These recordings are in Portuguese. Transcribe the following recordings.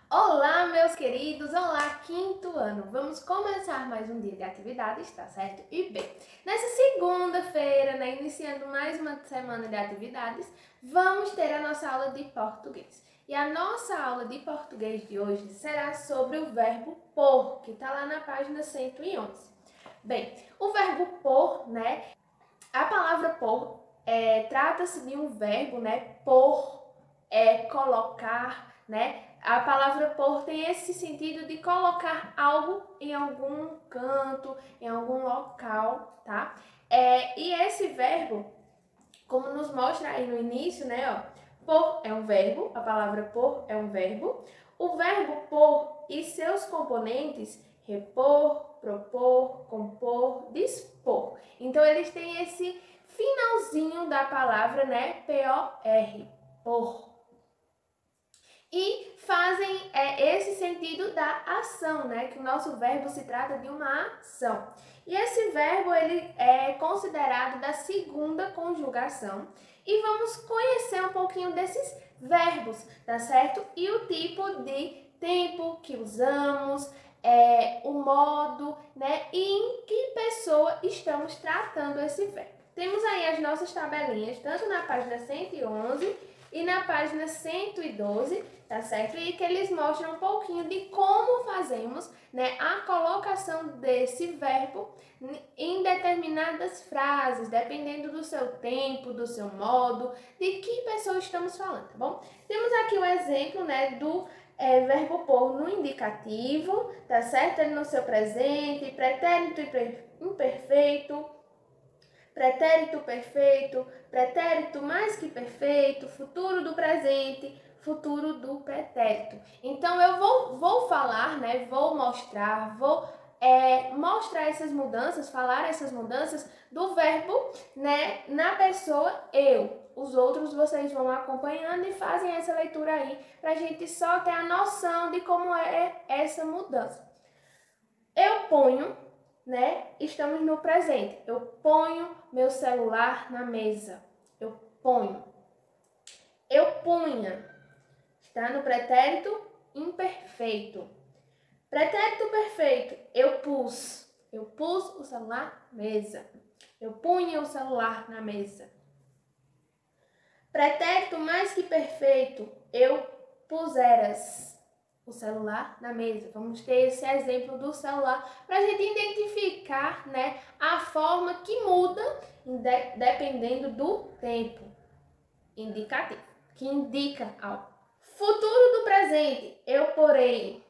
Olá, meus queridos! Olá, quinto ano! Vamos começar mais um dia de atividades, tá certo? E bem, nessa segunda-feira, né, iniciando mais uma semana de atividades, vamos ter a nossa aula de português. E a nossa aula de português de hoje será sobre o verbo por, que está lá na página 111. Bem, o verbo por, né, a palavra por trata-se de um verbo, né, por, colocar, né? A palavra por tem esse sentido de colocar algo em algum canto, em algum local, tá? E esse verbo, como nos mostra aí no início, né, ó, por é um verbo, a palavra por é um verbo. O verbo por e seus componentes, repor, propor, compor, dispor. Então, eles têm esse finalzinho da palavra, né, P-O-R, por. E fazem esse sentido da ação, né? Que o nosso verbo se trata de uma ação. E esse verbo ele é considerado da segunda conjugação. E vamos conhecer um pouquinho desses verbos, tá certo? E o tipo de tempo que usamos, o modo, né? E em que pessoa estamos tratando esse verbo. Temos aí as nossas tabelinhas, tanto na página 111 e na página 112, tá certo? E que eles mostram um pouquinho de como fazemos, né, a colocação desse verbo em determinadas frases, dependendo do seu tempo, do seu modo, de que pessoa estamos falando, tá bom? Temos aqui o exemplo, né, do verbo por no indicativo, tá certo? Ele no seu presente, pretérito imperfeito, pretérito perfeito, pretérito mais que perfeito, futuro do presente, futuro do pretérito. Então, eu vou falar, né? Vou mostrar, mostrar essas mudanças, falar essas mudanças do verbo, né? Na pessoa eu. Os outros vocês vão acompanhando e fazem essa leitura aí, pra gente só ter a noção de como é essa mudança. Eu ponho, né? Estamos no presente. Eu ponho meu celular na mesa. Eu ponho. Eu punha. Está no pretérito imperfeito. Pretérito perfeito. Eu pus. Eu pus o celular na mesa. Eu punha o celular na mesa. Pretérito mais que perfeito. Eu puseras o celular na mesa. Vamos ter esse exemplo do celular para a gente identificar, né, a forma que muda dependendo do tempo indicativo, que indica algo. Futuro do presente, eu porei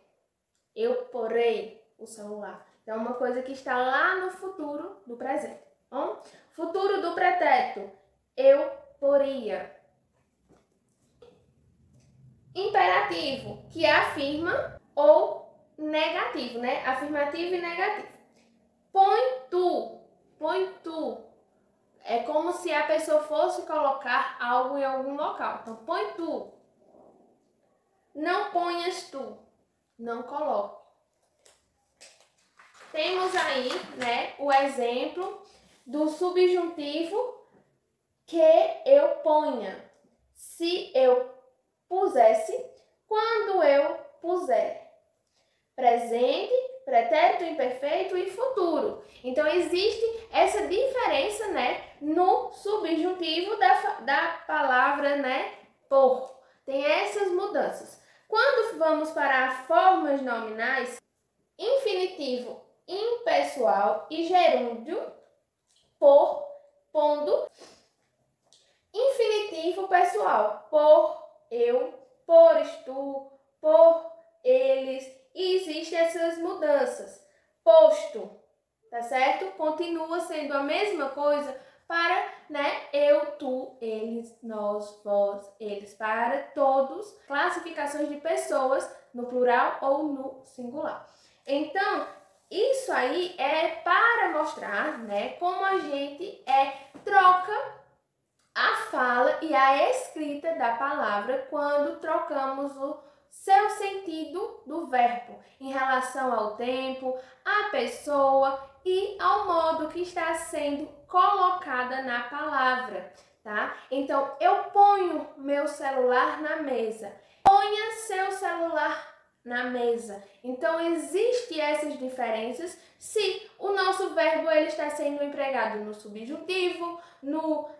o celular. Então, é uma coisa que está lá no futuro do presente. Bom? Futuro do pretérito, eu poria. Imperativo, que afirma, ou negativo, né? Afirmativo e negativo. Põe tu. Põe tu. É como se a pessoa fosse colocar algo em algum local. Então, põe tu. Não ponhas tu. Não coloque. Temos aí, né, o exemplo do subjuntivo que eu ponha. Se eu pusesse, quando eu puser. Presente, pretérito imperfeito e futuro. Então, existe essa diferença, né, no subjuntivo da palavra, né, por. Tem essas mudanças. Quando vamos para formas nominais, infinitivo impessoal e gerúndio, por, pondo, infinitivo pessoal, por, eu, pores tu, por eles, e existem essas mudanças. Posto, tá certo? Continua sendo a mesma coisa para, né, eu, tu, eles, nós, vós, eles, para todos, classificações de pessoas no plural ou no singular. Então, isso aí é para mostrar, né, como a gente troca a fala e a escrita da palavra quando trocamos o seu sentido do verbo em relação ao tempo, à pessoa e ao modo que está sendo colocada na palavra, tá? Então, eu ponho meu celular na mesa. Ponha seu celular na mesa. Então, existem essas diferenças se o nosso verbo ele está sendo empregado no subjuntivo,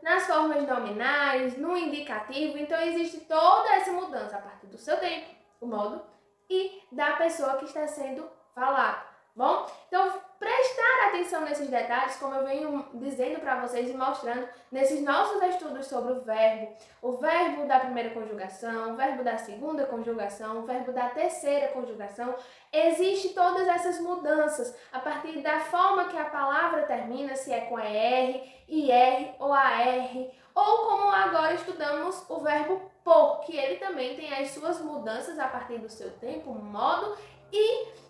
nas formas nominais, no indicativo. Então, existe toda essa mudança a partir do seu tempo, o modo, e da pessoa que está sendo falada. Bom, então prestar atenção nesses detalhes, como eu venho dizendo para vocês e mostrando nesses nossos estudos sobre o verbo da primeira conjugação, o verbo da segunda conjugação, o verbo da terceira conjugação, existe todas essas mudanças a partir da forma que a palavra termina, se é com ER, IR ou AR, ou como agora estudamos o verbo por, que ele também tem as suas mudanças a partir do seu tempo, modo e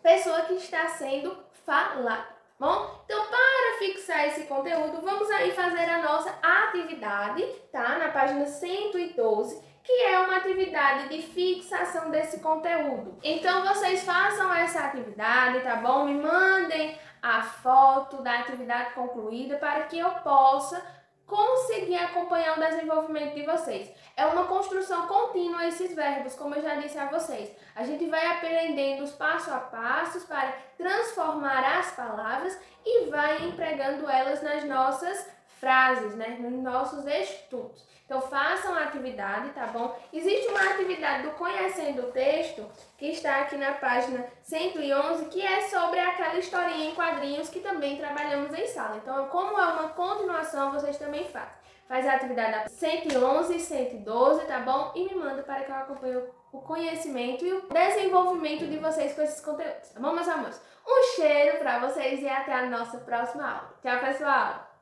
pessoa que está sendo falada. Bom, então para fixar esse conteúdo, vamos aí fazer a nossa atividade, tá? Na página 112, que é uma atividade de fixação desse conteúdo. Então vocês façam essa atividade, tá bom? Me mandem a foto da atividade concluída para que eu possa conseguir acompanhar o desenvolvimento de vocês. É uma construção contínua esses verbos, como eu já disse a vocês. A gente vai aprendendo os passo a passos para transformar as palavras e vai empregando elas nas nossas frases, né? Nos nossos estudos. Então façam a atividade, tá bom? Existe uma atividade do Conhecendo o Texto, que está aqui na página 111, que é sobre aquela historinha em quadrinhos que também trabalhamos em sala. Então, como é uma continuação, vocês também fazem. Faz a atividade da 111 e 112, tá bom? E me manda para que eu acompanhe o conhecimento e o desenvolvimento de vocês com esses conteúdos, tá bom, meus amores? Um cheiro para vocês e até a nossa próxima aula. Tchau, pessoal!